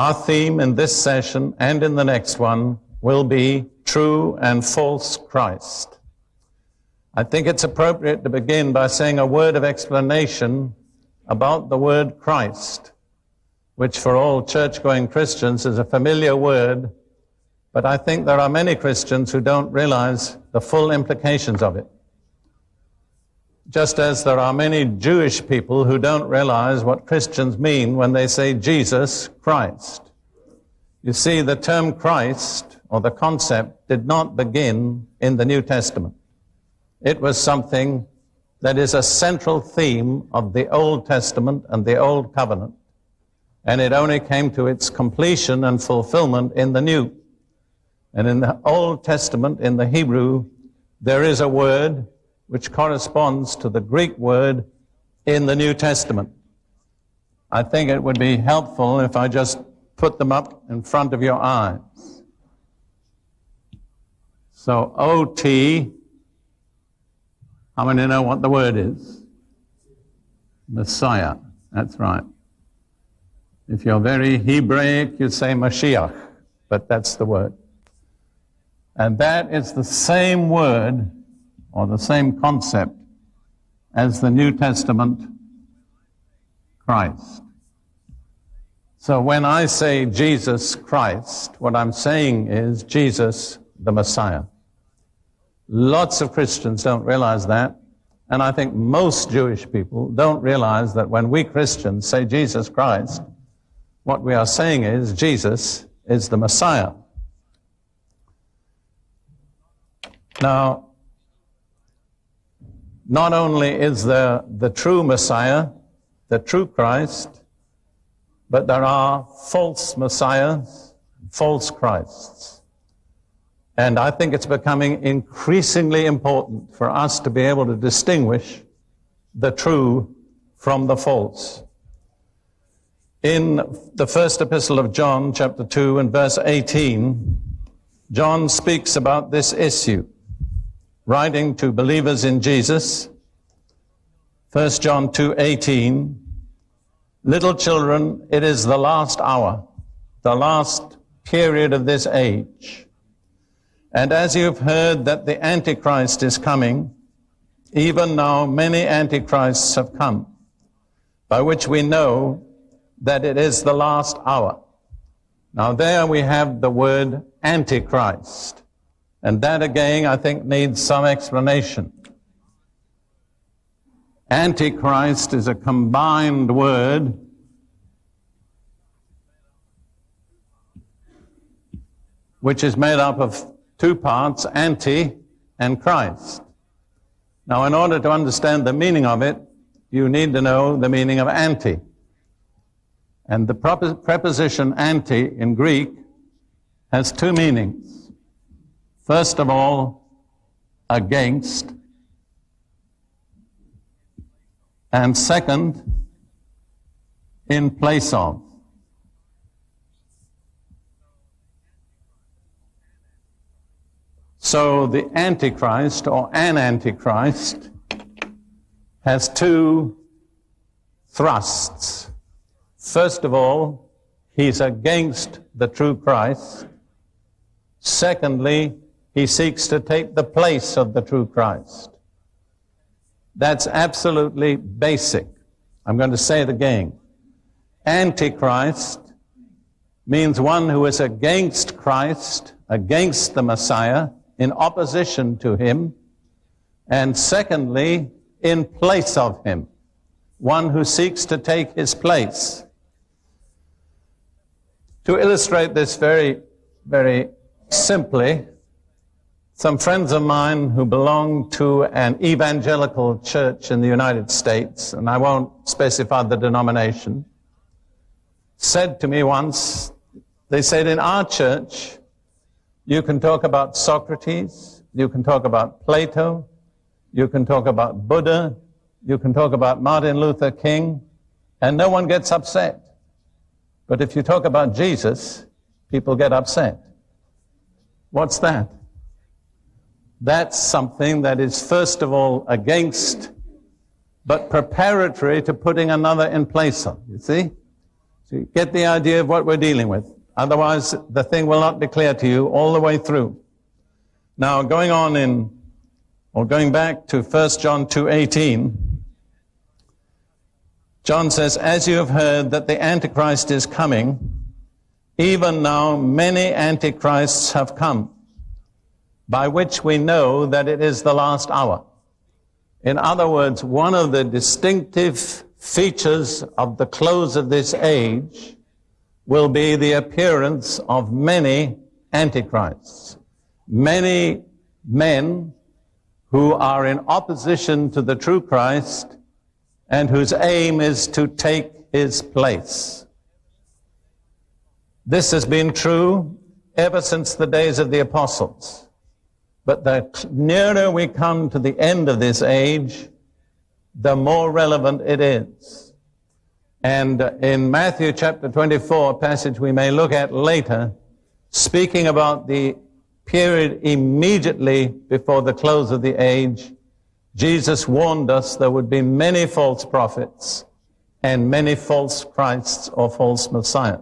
Our theme in this session and in the next one will be True and False Christ. I think it's appropriate to begin by saying a word of explanation about the word Christ, which for all church-going Christians is a familiar word, but I think there are many Christians who don't realize the full implications of it. Just as there are many Jewish people who don't realize what Christians mean when they say Jesus Christ. You see, the term Christ, or the concept, did not begin in the New Testament. It was something that is a central theme of the Old Testament and the Old Covenant, and it only came to its completion and fulfillment in the New. And in the Old Testament, in the Hebrew, there is a word which corresponds to the Greek word in the New Testament. I think it would be helpful if I just put them up in front of your eyes. So, O-T, how many know what the word is? Messiah, that's right. If you're very Hebraic, you say Mashiach, but that's the word. And that is the same word, or the same concept, as the New Testament Christ. So when I say Jesus Christ, what I'm saying is Jesus the Messiah. Lots of Christians don't realize that, and I think most Jewish people don't realize that when we Christians say Jesus Christ, what we are saying is Jesus is the Messiah. Now, not only is there the true Messiah, the true Christ, but there are false Messiahs, false Christs. And I think it's becoming increasingly important for us to be able to distinguish the true from the false. In the first epistle of John, chapter 2 and verse 18, John speaks about this issue, writing to believers in Jesus. 1 John 2:18, little children, it is the last hour, the last period of this age. And as you've heard that the Antichrist is coming, even now many Antichrists have come, by which we know that it is the last hour. Now there we have the word Antichrist. And that again, I think, needs some explanation. Antichrist is a combined word which is made up of two parts, anti and Christ. Now, in order to understand the meaning of it, you need to know the meaning of anti. And the preposition anti in Greek has two meanings. First of all, against, and second, in place of. So the Antichrist, or an Antichrist, has two thrusts. First of all, he's against the true Christ. Secondly, he seeks to take the place of the true Christ. That's absolutely basic. I'm going to say it again. Antichrist means one who is against Christ, against the Messiah, in opposition to him, and secondly, in place of him, one who seeks to take his place. To illustrate this very, very simply, some friends of mine who belong to an evangelical church in the United States, and I won't specify the denomination, said to me once, they said, in our church, you can talk about Socrates, you can talk about Plato, you can talk about Buddha, you can talk about Martin Luther King, and no one gets upset. But if you talk about Jesus, people get upset. What's that? That's something that is first of all against, but preparatory to putting another in place of, you see? To get the idea of what we're dealing with. Otherwise, the thing will not be clear to you all the way through. Now, going back to 1 John 2:18, John says, as you have heard that the Antichrist is coming, even now many Antichrists have come, by which we know that it is the last hour. In other words, one of the distinctive features of the close of this age will be the appearance of many Antichrists, many men who are in opposition to the true Christ and whose aim is to take his place. This has been true ever since the days of the apostles. But the nearer we come to the end of this age, the more relevant it is. And in Matthew chapter 24, a passage we may look at later, speaking about the period immediately before the close of the age, Jesus warned us there would be many false prophets and many false Christs or false Messiahs.